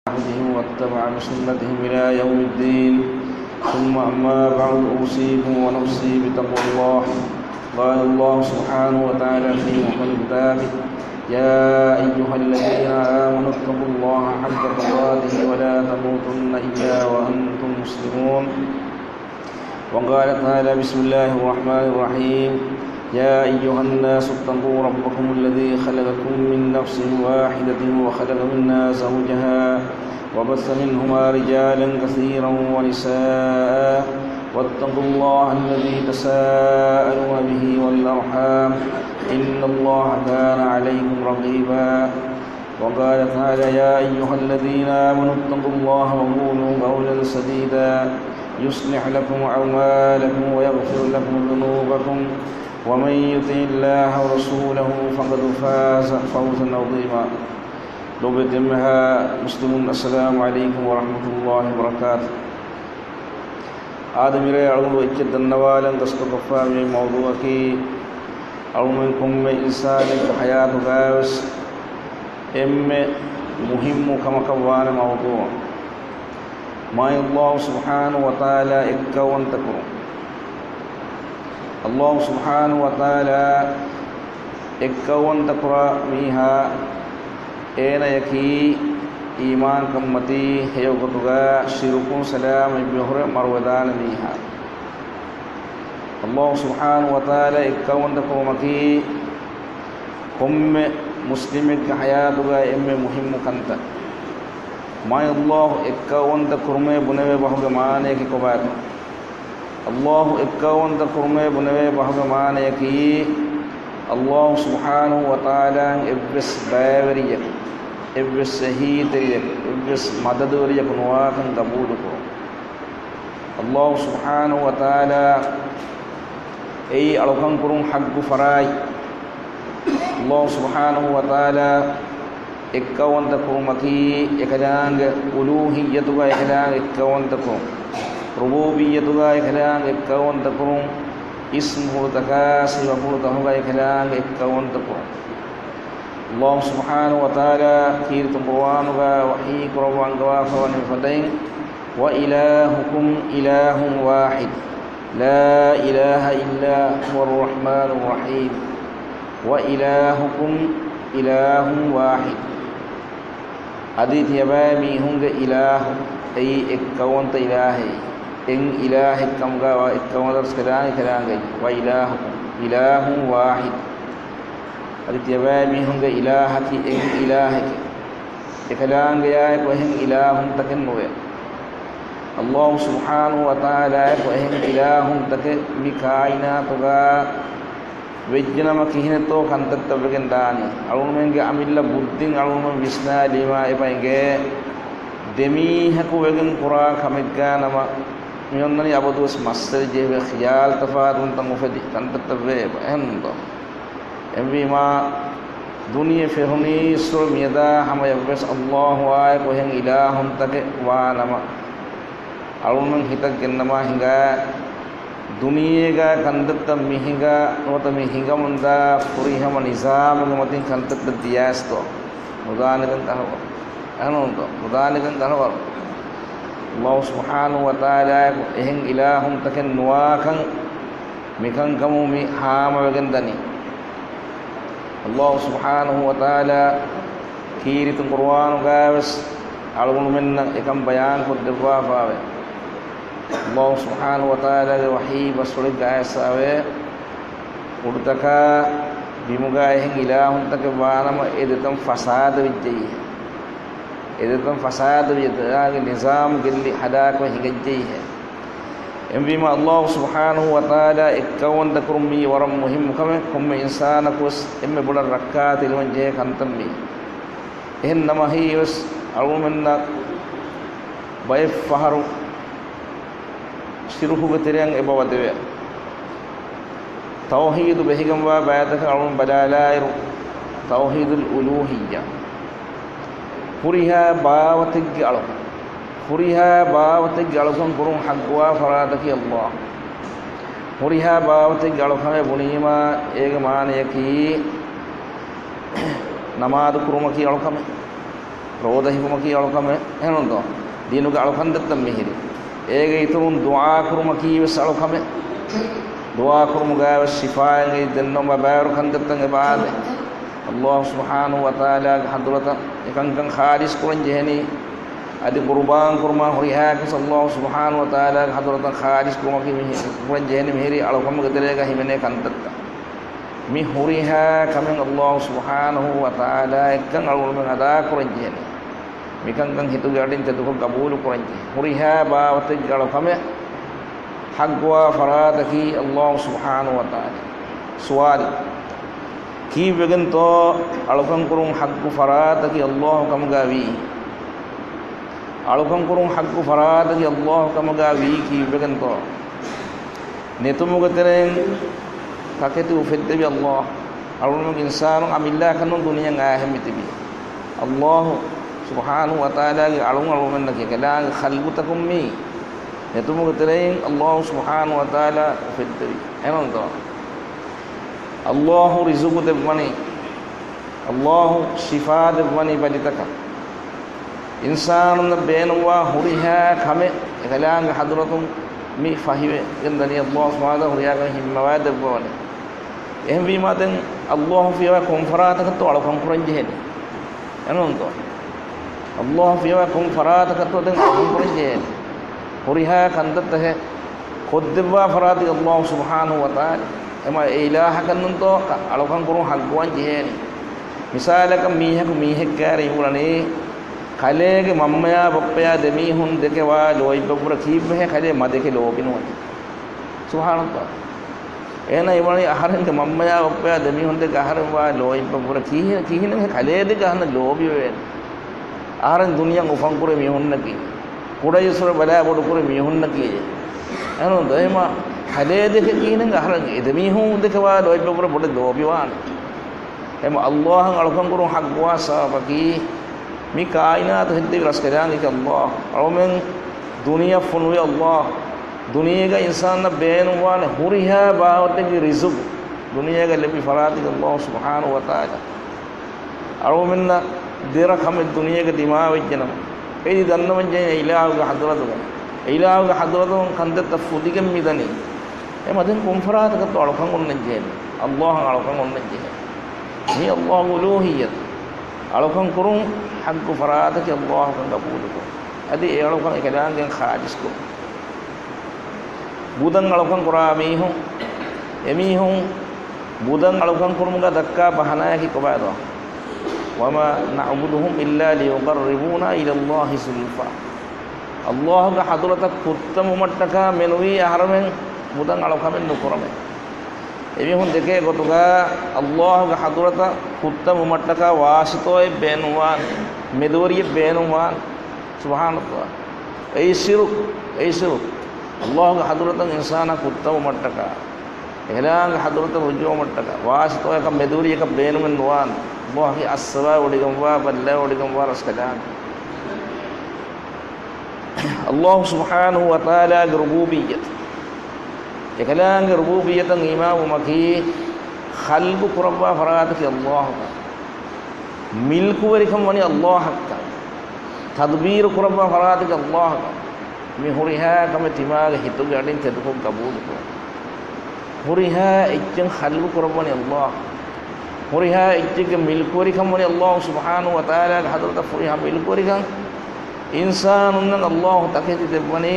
عهدهم واتبع بسنتهم إلى يوم الدين. ثم أما بعد أوصيكم ونفسي بتقوى الله. قال الله سبحانه وتعالى في محكم كتابه: يا أيها الذين آمنوا اتقوا الله حق تقاته ولا تموتن إلا وأنتم مسلمون. وقال تعالى: بسم الله الرحمن الرحيم: يا أيها الناس اتقوا ربكم الذي خلقكم من نفس واحدة وخلق منها زوجها وبث منهما رجالا كثيرا ونساء واتقوا الله الذي تساءلون به والأرحام إن الله كان عليكم رقيبا. وقال تعالى: يا أيها الذين آمنوا اتقوا الله وقولوا قولا سديدا يصلح لكم أعمالكم ويغفر لكم ذنوبكم ومن يطع الله ورسوله فقد فاز فوزا عظيما. لوبتمها مسلمون السلام عليكم ورحمة الله وبركاته. آدمير أعلم إجد النوال قصد كفامي موضوعك أعلمكم إنسان حياة غاوس مهم كما كوان موضوع ما الله سبحانه وتعالى إكوان تكرم. الله سبحانه وتعالى إكوان تكرى ميها أين يكي إيمان كمتي هيوغتغا شركون سلام بيهر مرودان ميها. الله سبحانه وتعالى إكوان تكرى مكي هم مسلمك حياتغا مهم كنتا ما الله إكوان تكرمي بنوي بحق مانيك كبات. الله إكوان تكرمي بنوي بحق مانيك الله سبحانه وتعالى إبس باوريك إبس سهيدريك إبس مددوريك نواكن قبولك. الله سبحانه وتعالى أي ألوكن كرم حق فراي. الله سبحانه وتعالى إكوان تكرمكي إكلانغ ألوهيتك إكلانغ إكوان تكرم ربوبيتك إكلانغ إكوان تكرم اسمه تكاسي وفرطه إكلانغ إكوان تكرم. الله سبحانه وتعالى كيرت قرآنك وحيك ربوانك وافوان فتين: وإلهكم إله واحد لا إله إلا هو الرحمن الرحيم. وإلهكم إله واحد. أديت يبامي هنگ إله أي إكوان إلهي إن إله كمغا وإكوان درسكدان كلانغي. وإلهكم إله واحد. أديت يبامي هنگ إلهك إن إلهك إكلانغي وإن إله تكنوه. الله سبحانه وتعالى وإن إله تك مكائناتغا وجنما كهنتو كنتت بغنداني ألومنجي أميلا بودين ألومن بسنا لما إباينجي دمي هكو وغن قرآن كمجانما ميونني أبدوس مصر جيب خيال تفادون تنغفدي كنتت بغيب أهندو أمي ما دنيا فهني سر ميدا هم يبس الله وايك وهن إلهم تك وانما ألومن هتك جنما هنگا दुनियेगा कंदत्त मिहिंगा नोत मिहिंगा मुंदा पुरी हम निजाम मतिन कंदत्त दियास्तो उदानगन तहव अनोंतो उदानगन तहव. अल्लाह सुब्हानहु व तआला एहं इलाहुम तकन नुवाकन मिकन कमु मि हाम वगंदनी. अल्लाह सुब्हानहु व तआला कीरित कुरान गावस अलगुन मिन्न एकम बयान को दवा पावे. Allah subhanahu wa ta'ala wahi basulik gaisawe udtaka bimuga ehing ilahun tak banama edetam fasad vijjai edetam fasad vijjai nizam gilli hada ko hingajjai hai. Embima Allah subhanahu wa ta'ala ikkawan takrumi waram muhim kame kumme insana kus emme bulan rakkat ilman je kantammi ehin namahi was alumenna bay faharu siruhu beterang ebawadewe tauhid behigamba bayataka alum badalairu tauhidul uluhiyya puriha bawatig alu puriha bawatig alukan kurung haqwa faradaki Allah puriha bawatig alukan bunima ega manayaki namad kurumaki alukan ಕ್ರೋಧ ಹಿಮಕಿ ಅಳಕಮೆ ಏನೊಂದು ದೀನುಗೆ ಅಳಕಂದತ್ತ ಮಿಹಿರಿ ಏಗ ಇತರುನ್ ದುಆ ಕುರುಮಕಿ ವೆಸ್ ಅಳಕಮೆ ದುಆ ಕುರುಮುಗಾವ ಶಿಫಾಯಂಗೆ ದೆನ್ನೊಂಬ ಬಾಯರು ಕಂದತ್ತಂಗೆ ಬಾದೆ ಅಲ್ಲಾಹ್ ಸುಬ್ಹಾನಹು ವ ತಆಲಾ ಹದ್ರತ ಇಕಂಕಂ ಖಾಲಿಸ್ ಕುರನ್ ಜೆಹನಿ adi qurban kurma horiha ke sallallahu subhanahu wa taala hadratan khalis kurma ki kuran jehni mehri alakam gadelega himene kantatta mi horiha kamen allah subhanahu wa taala ekkan alulmen ada kuran jehni mikan kan hitu gadin tedu kabul kuran jehni horiha bawate alakame hagwa faradaki allah subhanahu wa taala sual ki began to alakam kurum haggu faradaki allah kam gawi alukan kurung hakku faradaki Allah kamaga wiki beganto netumuga tereng kaketu ufeddebi Allah alunung insanu amilla kanun dunia ngahemitibi Allah subhanahu wa ta'ala alung alumen naki kala khalqutakum mi netumuga tereng Allah subhanahu wa ta'ala ufeddebi enonto Allah rizqu debwani Allah shifa debwani baditaka इंसान बेनुआ हुरिहा खमे गलांग हदरतुम मी फाहिवे गंदनी अल्लाह सुब्हानहु व तआला हिम्मवाद बवने एम वी मादन अल्लाह फिवा कुंफरात तो अलकम कुरंजेन एनोंतो अल्लाह फिवा कुंफरात तो दन अलकम कुरंजेन हुरिहा कंदत है खुदवा फराद अल्लाह सुब्हानहु व तआला एमा इलाह कन्नतो अलकम कुरु हगवन जेन मिसालक मीहक कारी उरने खलेगे मम्मया बप्पया दमी हुन देखे वा लोई बब्र खीब है खले मदेके लोबिन वन सुभान अल्लाह एना इवणी आहारन के मम्मया बप्पया दमी हुन देके आहारन वा लोई बब्र की ने खले दे गहन लोबि वे आहारन दुनिया उफंकुरे मी हुन नकी कुड़यसुर बला बोडकुरे मी हुन नकी एनो दयमा खले देके की ने आहारन दमी हुन देके वा लोई बब्र बोड लोबि वान एम अल्लाह अलकम कुरु हगवा सबकी मी कायनात हिंदी रसकरांगे कि अल्लाह अवमें दुनिया फुनवे अल्लाह दुनिया का इंसान न बैन हुआ न हुरिहा बावते की रिज़्क़ दुनिया का लेबी फराती अल्लाह सुब्हानहु व तआला अवमें न देरा हम दुनिया का दिमाग वजनम ऐ दन्न वजन इलाह का हदरत कंदे तफुदी के मिदनी ए मदन कुंफरात का तो अलखं उन्न जेन अल्लाह अलखं उन्न जेन ये अल्लाह उलूहियत अलखं कुरुं हक फराद के अल्लाह का कबूल को अदि अलखं एकलांग के खारिज को बुदंग अलखं कुरामी हूं एमी हूं बुदंग अलखं कुरुंगा धक्का बहाना है कि कबादो वमा नअबुदुहुम इल्ला लियुकर्रिबूना इला अल्लाहि सुल्फा अल्लाह का हदरत कुत्तम मट्टका मेनुई हरमें बुदंग अलखं नुकुरमे एमी हुन देखे गोतुगा अल्लाह का हदरत कुत्तम मट्टका वासितोय बेनुवान मेदोरिय बेनुवान सुभान अल्लाह ऐ शिरुक अल्लाह का हदरत इंसान कुत्तम मट्टका एलांग हदरत रुजो मट्टका वासितोय का मेदोरिय का बेनुवन वान अल्लाह की अस्वा ओडिगमवा बल्ला ओडिगमवा रसकलान अल्लाह सुब्हानहु व तआला की रुबूबियत एकलांग रुबूबियत इमाम मकी खल्क कुरबा फराद के अल्लाह का मिल्क वरिकम वनी अल्लाह का तदबीर कुरबा फराद के अल्लाह का मी हुरिहा कम दिमाग हितु गाडिन ते दुख कबूल को हुरिहा इच्चन खल्क कुरबा वनी अल्लाह हुरिहा इच्चन के मिल्क वरिकम वनी अल्लाह सुब्हानहु व तआला का हदरत हुरिहा मिल्क वरिकम इंसान उन्न अल्लाह तके ते बनी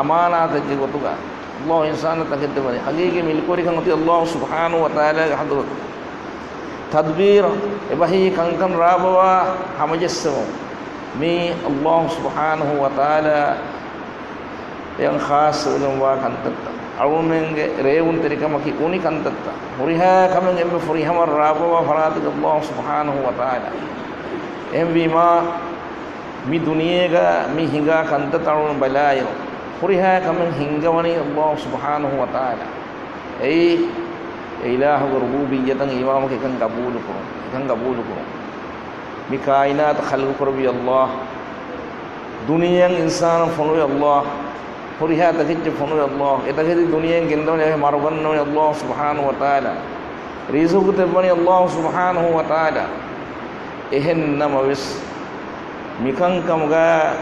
अमानत के गोतुगा अल्लाह इंसान तके ते बनी हकीकी मिल्क वरिकम होती अल्लाह सुब्हानहु व तआला का हदरत तदबीर इबही कंकन राबवा हमजस्सम मी अल्लाह सुब्हानहु व तआला yang khas dengan wa kantatta awmenge reun terika maki uni kantatta huriha kamen embe furiha mar rabawa farati Allah subhanahu wa ta'ala embi ma mi duniyega mi hinga kantatta awun balayo huriha kamen hinga wani Allah subhanahu wa ta'ala ei ilah rububiyyatan imam ke kan kabul ko mi kainat khalq kurbi Allah dunia insan funu Allah हुरिहा तकिच फनु अल्लाह एतगदि दुनिया गिंदने मारगन अल्लाह सुब्हानहु व तआला रिज़्क़ ते बनी अल्लाह सुब्हानहु व तआला एहन नमविस mikan kamuga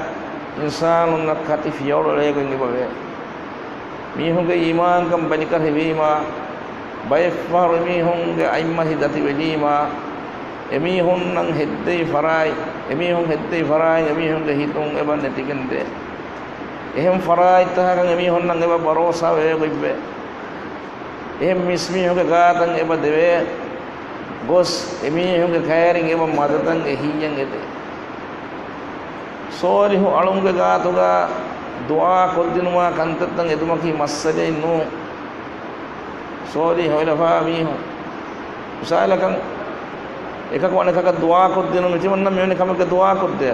insanun nakati fiyoro lego ngi babe mi hunge iman kam banikar hewima bay far mi hunge aimma hidati welima emi hun nang heddei farai emi hun heddei farai emi hunge hitung eban netigende ehem farai tahagan emi hun nang eba barosa wego ibbe ehem mismi hunge gatan eba deve gos emi hunge khairing eba madatan ehiyan ede sorihu alunge gatuga dua koddinuma kantattan edumaki massale nu sori hoila famihu usalakan ekak wane kaka dua koddinu mitimanna mewni kamaka dua kodde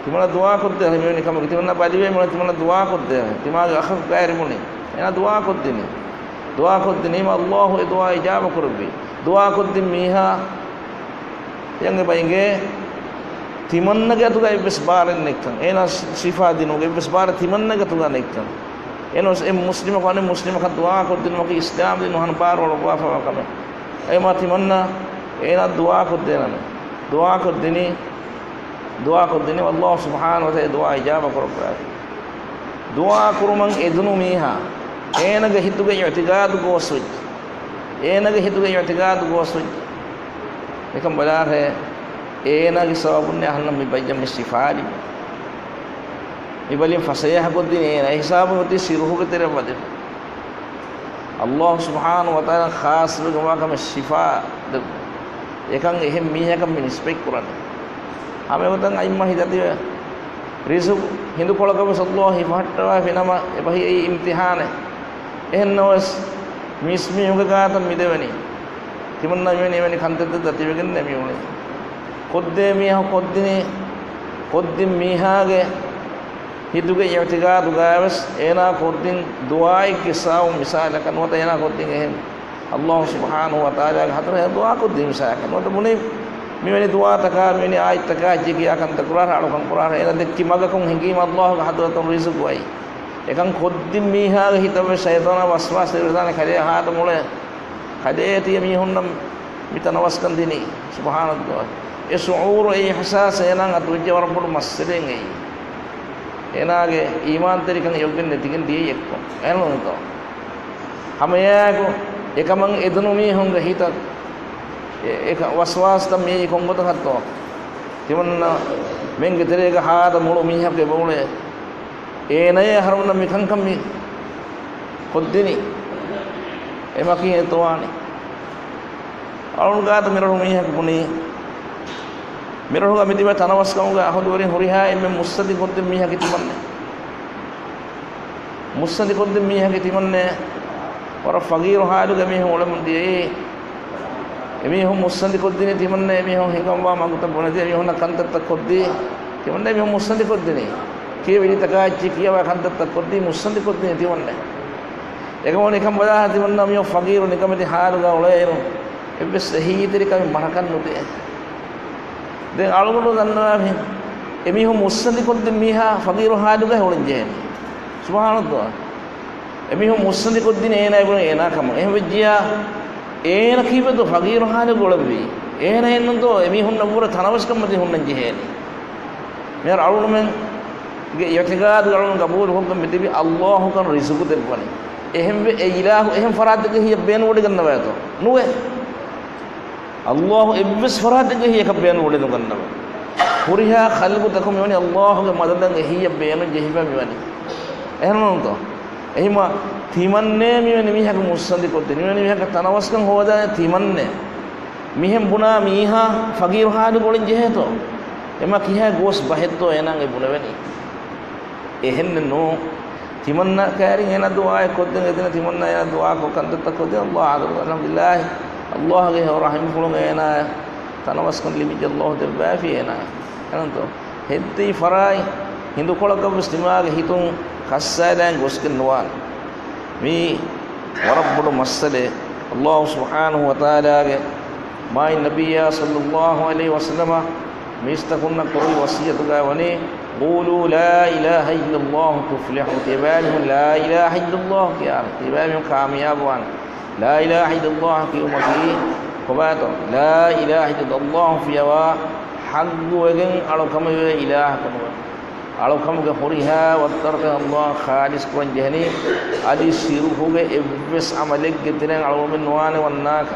timana dua kodde mewni kamaka timanna baliwe mona timana dua kodde timaga akhaf gairi muni ena dua koddini ma allah e dua ijaba kurbi dua koddin miha yange bayinge timanna gatuga ibes baren nekkan ena sifa dinu ibes bar timanna gatuga nekkan enos em muslima kone muslima ka dua koddin mo ki islam dinu han bar wala wafa kame ay ma timanna ena dua koddena dua koddini allah subhanahu wa ta'ala dua ijaba korba dua kurumang edunu miha ena ga hituga i'tigad gosuj ekam balar hai ena gi sababunne ahna mi bayyam istifali mi balim fasayah koddin ena hisab hoti siruhu ke tere bade allah subhanahu wa ta'ala khas gama kam shifa ekang ehem miha kam min spek quran ame utan aimma hidati rizq hindu kolakam sallallahu hifattawa finama ebahi ei imtihan ehnos mismi huga gatan midevani timanna meni khantatte datiwegen nemi une kodde miha koddin mihage hiduge i'tigad gawas ena koddin duai kisaw misala kan wata ena koddin ehem allah subhanahu wa ta'ala hadra dua koddin misala kan wata muni meni dua taka meni ay taka jigi akan takrar alo kan quran ena dekki maga kon hingim allah hadratun rizq wai ekan koddin mihage hitabe shaytana waswas irdane khade haat mule khade ti mi hunnam mitanawaskan dini subhanallah e shuur e ihsas ena atujje warabul maslen ei enage iman tarikan yoggen netigen die ekko eno to hamayago ekamang edunu mi honga hitat eka waswas tam mi kongoto hatto timanna menge terega haada mulu mi habge bole enaye haruna mi kankam mi koddini emaki etwani alun gaata miraru mi hakbuni miraru ga midiba tanawas kamuga ahudori huriha emme musadi koddin mi hakitimanne musadi koddin mi hakitimanne wara faqir haluga mi holam die emi hum musadi koddini timanne emi hum hingamba maguta bonadi emi hum kantatta koddi timanne emi hum musadi koddini kiye veli takaachi kiyawa kantatta koddi musadi koddini timanne egamone kam bada timanna mi faqir nikamati haluga olaero ebbe sahi terika mi marakan nude den alugulu danna mi emi hum musadi koddin miha faqir haluga holenje subhanallah emi hum musadi koddini ena ibun ena kam ehwejja ena kibedo faqir halu golabbi ena ennndo emi hum nabura tanawaskam mati hunnanje heni mer alulu men ge i'tigad galun qabul hukam mitibi allah kan rizq derbani ehembe ilahu ehem farad ge hiya ben wodi ganna wato nuwe allah ibs farad ge hiya ka ben wodi ganna wa huriha khalqu takum yoni allah ge madadan ge hiya ben jehiba miwani ehnon to ehima timanne miwani mi hak musandi kodde miwani mi hak tanawaskam hoda timanne mihem buna miha faqir hadu golin jeheto ema kiha gos bahetto enang e bunawani ehenne no timanna kari ena dua kodde edena timanna ena dua ko kantatta kodde allah alhamdulillah allah ge rahim fulung ena tanawaskam limi allah derba fi ena anto heddi farai hindu kolaka muslimaage hitun khassadan gosken nuwan mi warabbul masale allah subhanahu wa ta'ala ge mai nabiyya sallallahu alaihi wasallam mistakunna qul wasiyatuga wani qulu la ilaha illallah tuflihu tibalihu la ilaha illallah ya tibalihu kamyaban la ilaha illallah ki ummati qabato la ilaha illallah fi wa حقوقن ألوكم إله كنوا ألوكم كهوريها وترك الله خالص كون جهني أدي سيروه إبس عملك كتيرن ألوم نوان وناك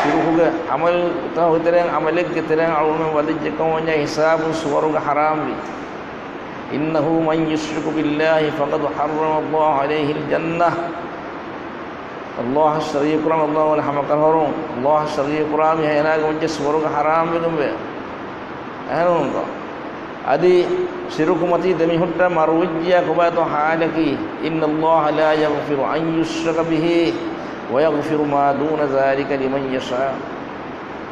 سيروه عمل تاو كتيرن عملك كتيرن ألوم ودي كون حساب سوره حرام لي إنه من يشرك بالله فقد حرم الله عليه الجنة الله الشريك قرآن الله ونحمد كهرون الله الشريك قرآن هنا كم سوره حرام بكم به أهون أدي شرك متي دمي هتا مروجيا كباتو حالكي إن الله لا يغفر أن يشرك به ويغفر ما دون ذلك لمن يشاء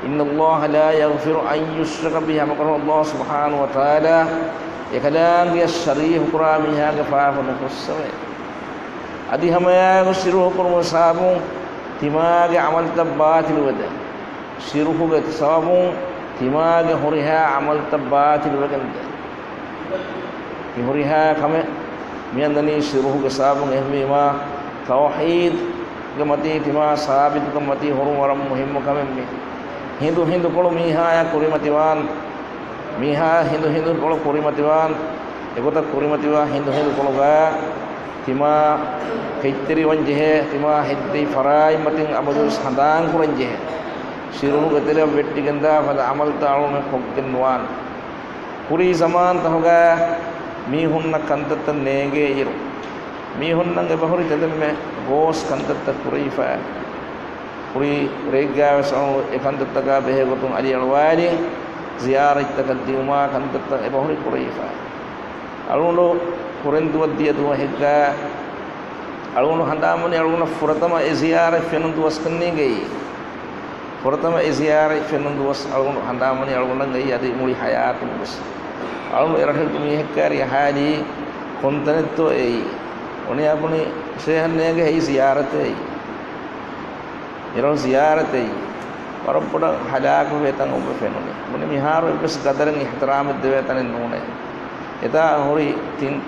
إن الله لا يغفر أن يشرك به مقر الله سبحانه وتعالى يكلام الشريف قرآن هذا فاف نفسه أدي هم يا شروه قرم صابون تماج عمل تبات الودع شروه قت صابون تماج هريها عمل تبات الودع هريها كم ميندني شروه قصابون إهمي ما توحيد كمتي تما ثابت كمتي هرم ورم مهم كم مي هندو كلو ميها يا كوريمتيوان ميها هندو كلو كوريمتيوان إغوتا كوريمتيوان هندو كلو غا تما هيتري وانجه تما هيتري فراي متين أبدو سندان كورنجه شروع كتير بيتي كندا فدا عمل تاعو من خبكن نوان كوري زمان تهوغا ميهون نكنتت نيجي يرو ميهون نعى بهوري تدم में गोस कंतत كوري فا كوري ريجا وسأو إكنتت का بهه قطن علي الوالي زيارة تقديما كنتت بهوري كوري فا ألونو كورن دودية دوا هكذا ألونو هندامني ألونو فرطما إزيارة فينن دوس كنني جاي فرطما إزيارة فينن دوس ألونو هندامني ألونو جاي أدي مولي حياة بس ألونو إرهل كمي هكذا ريحاني كنتنتو أي وني أبني سهل نيجي هي زيارة أي يرون زيارة أي وربنا حلاك ويتان وبفينوني مني مهارو بس قدرن احترام الدويتان النونه إذا هوري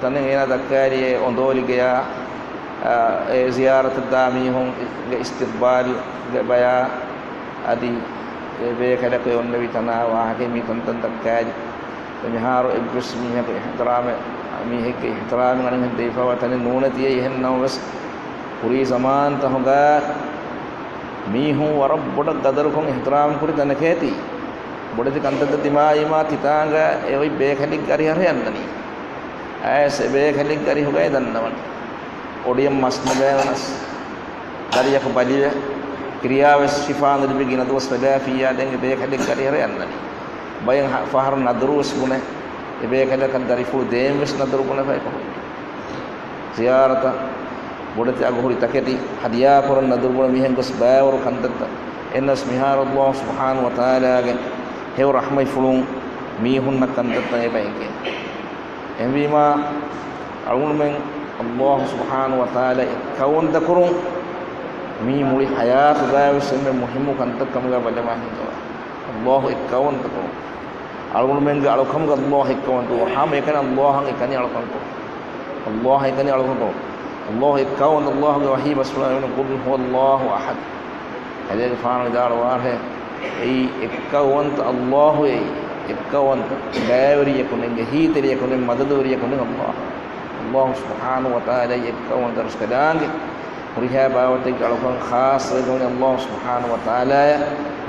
تنين هنا ذكري أندولي جيا زيارة الدامي هم استقبال بيا أدي بيكلا كي النبي تنا وحكي تنتن ذكري مهارو إبرس ميه احترام ميه احترام عن الدفاع وتن النونة تيه هنا بس هوري زمان تهوغا ميهو ورب بڑا قدر كم احترام كوري تنكيتي بدي كنتت تماي ما تيتانغا اي بيخلي غاري هريانني ऐसे بيخلي غاري هوغاي دننون ओडियम मस्नबेनस दरिया को बलिए क्रिया व शिफान बिगिन दोस फदाफिया देंगे बेखले غاري هريانني bayang fahar nadrus bune बेखले kan dari fu dem wis nadru bune fay ko ziyarata bodati agohuri taketi hadiya koran nadru bune mihen gos baawru kandata enas mihar Allah subhanahu wa ta'ala ge hew rahmai fulung mihun nakandata e bayke enbima alun men Allah subhanahu wa ta'ala kaun dakurun mi muli hayat gawe semme muhimu kantak kamga balama hindo Allah ikkaun dakurun alun men ga alukam ga Allah ikkaun to ham ekan Allah hang ekani alukam to Allah ekani alukam to Allah ikkaun Allah ga wahib subhanahu qul huwallahu ahad hade faanu dar war hai ei ikkaun Allah ei ikkaun gaawri yakunen hi teri yakunen madaduri yakunen Allah Allah subhanahu wa ta'ala ikkaun terus kadang muriha bawate alukam khas dengan Allah subhanahu wa ta'ala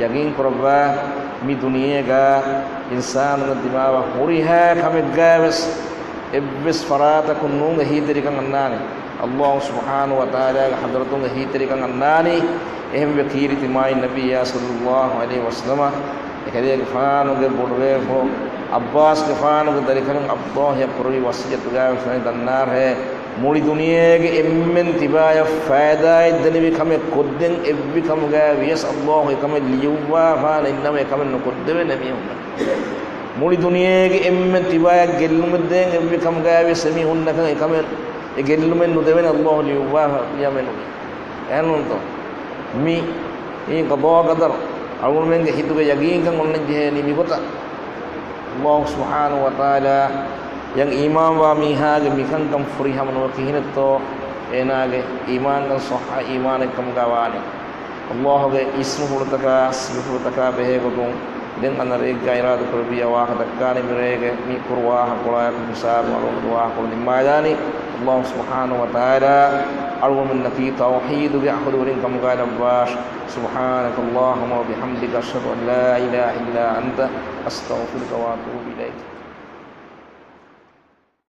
yaqin qurba mi dunia ga insan dimawa muriha khamid gawas ibis farata kunung hi teri kan annani Allah subhanahu wa ta'ala hadratung hi teri kan annani ehm wakiri timai nabi ya sallallahu alaihi wasallam ekade gafanu ge bodwe ho abbas gafanu ge darikhan abdullah ya puri wasiyat ga usne dannar hai muli duniya ge emmen tibaya faida idni khame kodden evvi kham ga yes allah khame liyuwa fa innama khame nokodde nabi muli duniya ge emmen tibaya gelumden evvi kham ga yes sami hunna khame e gelumen no deven allah liyuwa ya men enon to mi e qada qadar awun men ge hitu ge yaqin kan onne je ni mi kota Allah subhanahu wa ta'ala yang imam wa miha ge mikan kam furiha man wa kihinto enage iman kan sahha iman kam gawani Allah ge ismu hurtaka sifu taka behe ko den anare gairado korbiya wa kadakani mirege mi kurwa hakola misab wa ko limayani Allah subhanahu wa ta'ala alwa min nafi tauhid bi ahdurin kam qala bash subhanaka allahumma wa bihamdika ashhadu an la ilaha illa anta astaghfiruka wa atubu ilaik.